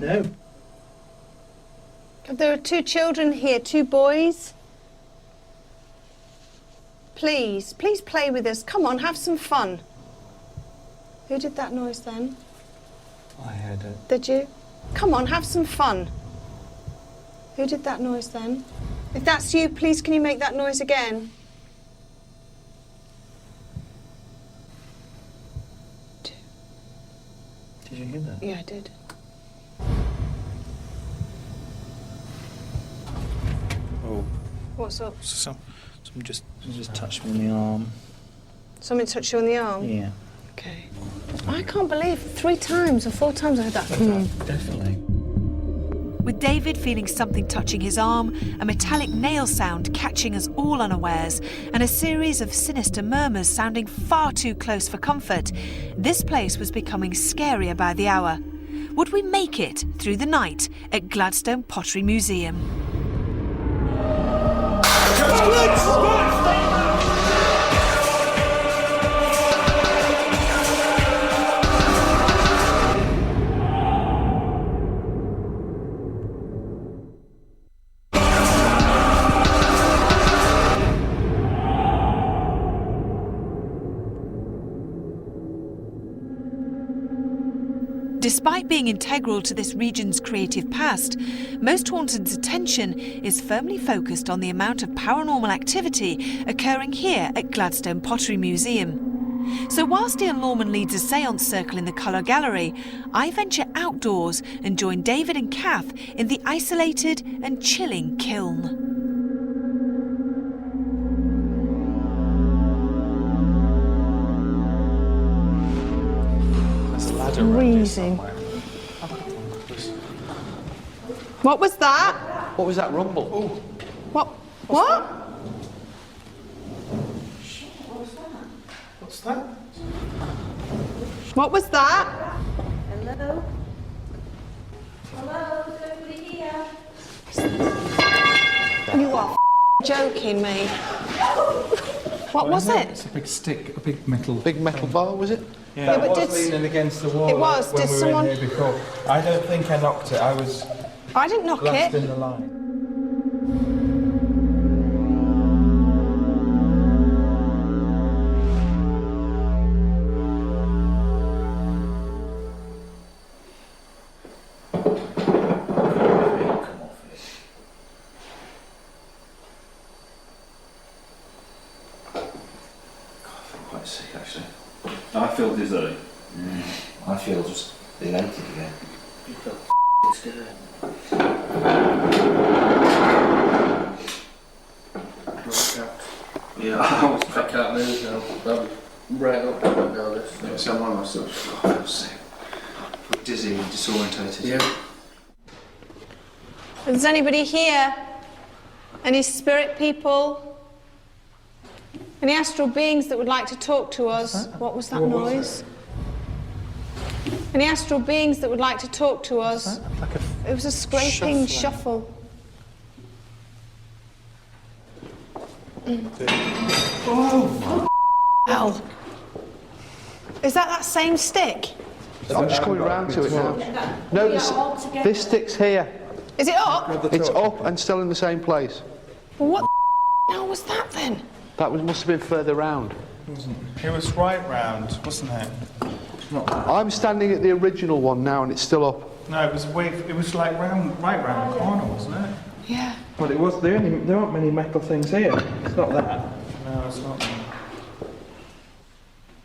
No. There are 2 children here, 2 boys. Please play with us. Come on, have some fun. Who did that noise then? I heard it. Did you? Come on, have some fun. Who did that noise then? If that's you, please can you make that noise again? Did you hear that? Yeah, I did. Oh. What's up? Someone just touched me on the arm. Someone touched you on the arm? Yeah. Okay. I can't believe 3 times or 4 times I heard that. Definitely. With David feeling something touching his arm, a metallic nail sound catching us all unawares, and a series of sinister murmurs sounding far too close for comfort, this place was becoming scarier by the hour. Would we make it through the night at Gladstone Pottery Museum? Despite being integral to this region's creative past, most Haunted's attention is firmly focused on the amount of paranormal activity occurring here at Gladstone Pottery Museum. So whilst Ian Lorman leads a seance circle in the Colour Gallery, I venture outdoors and join David and Kath in the isolated and chilling kiln. Freezing. What was that? What was that rumble? Oh. What? What? What's that? What was that? Hello? Hello, is everybody here? You are joking me. What was it? It's a big stick, a big metal. Big metal bar, was it? Yeah, but I was did- leaning against the wall. It was. When Did we someone- were in here before. I don't think I knocked it. I was I didn't knock last it. in the line. Quite sick actually. I feel dizzy. I feel just elated again. You feel scared. Yeah, I can't move now. I'm right up now. This. Yeah, so I'm on myself. I feel sick. I feel dizzy and disorientated. Yeah. Is anybody here? Any spirit people? Any astral beings that would like to talk to us? What was that noise? Any astral beings that would like to talk to us? Like a It was a scraping shuffling. shuffle. Oh! Hell. Is that same stick? I'm just coming round to it now. No, this stick's here. Is it up? It's up and still in the same place. Well, what the hell was that then? That must have been further round. It was right round, wasn't it? I'm standing at the original one now and it's still up. No, it was like right round the corner, wasn't it? Yeah. Well, it was. There aren't many metal things here. It's not that. No, it's not.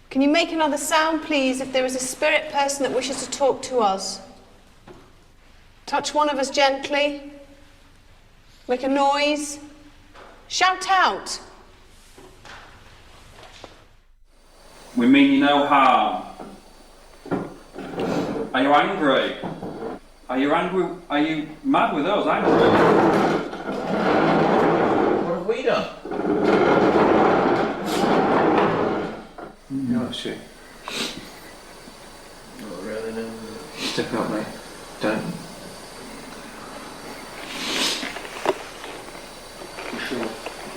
Can you make another sound, please, if there is a spirit person that wishes to talk to us? Touch one of us gently. Make a noise. Shout out. We mean you no harm. Are you angry? Are you angry? Are you mad with us? Angry? What have we done? No, shit. Not really, no. Step out, mate. Don't.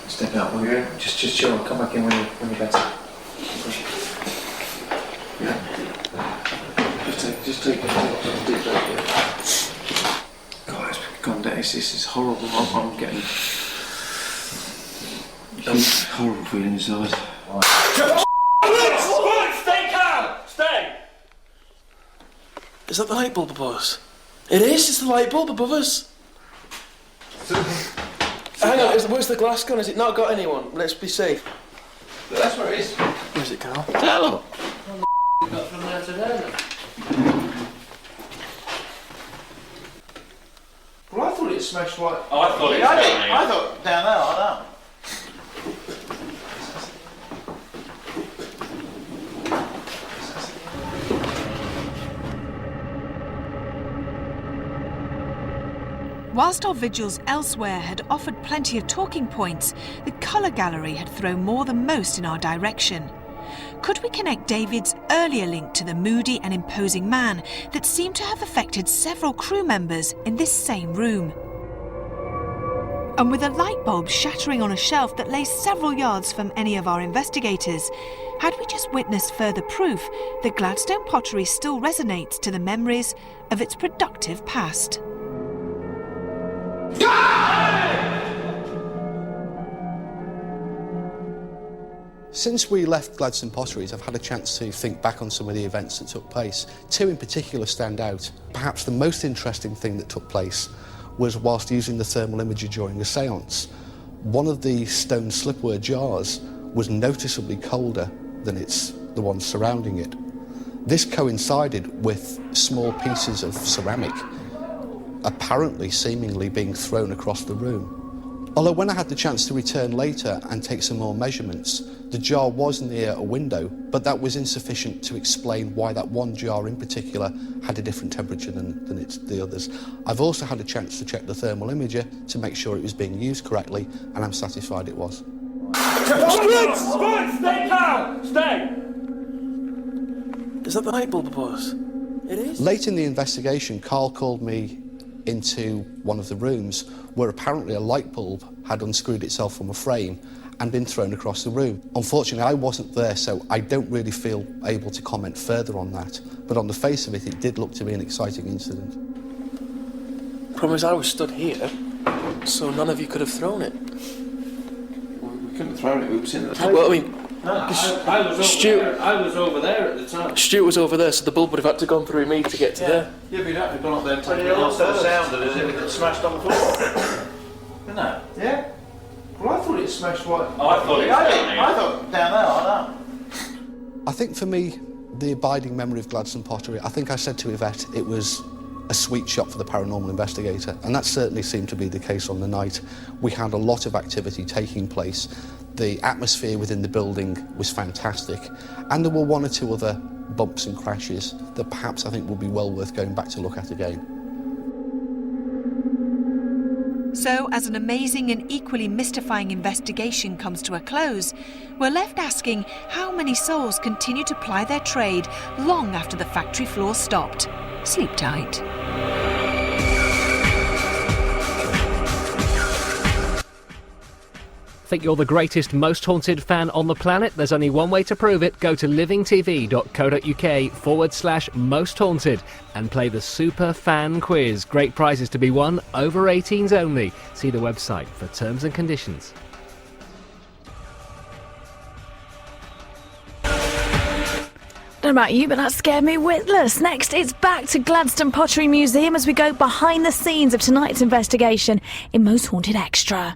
Step out, will you? Just chill and come back in when you're better. Yeah. Just take a deep breath. this is horrible. I'm getting horrible feeling inside. Stay calm! Stay! Is that the light bulb above us? It is, it's the light bulb above us. Hang on, where's the glass gone? Has it not got anyone? Let's be safe. That's where it is. Where's it, Carl? Hello. Got from there to there then. Well, I thought it smashed like... Oh, I thought it was I thought down there like that. Whilst our vigils elsewhere had offered plenty of talking points, the colour gallery had thrown more than most in our direction. Could we connect David's earlier link to the moody and imposing man that seemed to have affected several crew members in this same room? And with a light bulb shattering on a shelf that lay several yards from any of our investigators, had we just witnessed further proof that Gladstone pottery still resonates to the memories of its productive past? Since we left Gladstone Potteries, I've had a chance to think back on some of the events that took place. Two in particular stand out. Perhaps the most interesting thing that took place was whilst using the thermal imager during a séance. One of the stone slipware jars was noticeably colder than the ones surrounding it. This coincided with small pieces of ceramic apparently seemingly being thrown across the room. Although when I had the chance to return later and take some more measurements, the jar was near a window, but that was insufficient to explain why that one jar in particular had a different temperature than the others. I've also had a chance to check the thermal imager to make sure it was being used correctly, and I'm satisfied it was. Stay calm! Stay! Is that the light bulb above us? It is? Late in the investigation, Carl called me into one of the rooms where apparently a light bulb had unscrewed itself from a frame and been thrown across the room. Unfortunately, I wasn't there, so I don't really feel able to comment further on that. But on the face of it, it did look to be an exciting incident. Problem is, I was stood here, so none of you could have thrown it. We couldn't have thrown it, we was in the... Well, I mean... I was over there at the time. Stuart was over there, so the bulb would have had to gone through me to get to there. Yeah, but you'd have to have gone up there and But taken it it off also first. sounded as if it had smashed on the floor. Didn't it? Yeah? Well, I thought it smashed like... Oh, I thought it was down here. I thought down there like that. I think for me, the abiding memory of Gladstone Pottery, I think I said to Yvette, it was a sweet shop for the paranormal investigator, and that certainly seemed to be the case on the night. We had a lot of activity taking place. The atmosphere within the building was fantastic, and there were one or two other bumps and crashes that perhaps I think would be well worth going back to look at again. So, as an amazing and equally mystifying investigation comes to a close, we're left asking how many souls continue to ply their trade long after the factory floor stopped. Sleep tight. Think you're the greatest, most haunted fan on the planet? There's only one way to prove it. Go to livingtv.co.uk/most haunted and play the Super Fan Quiz. Great prizes to be won, over 18s only. See the website for terms and conditions. Don't know about you, but that scared me witless. Next, it's back to Gladstone Pottery Museum as we go behind the scenes of tonight's investigation in Most Haunted Extra.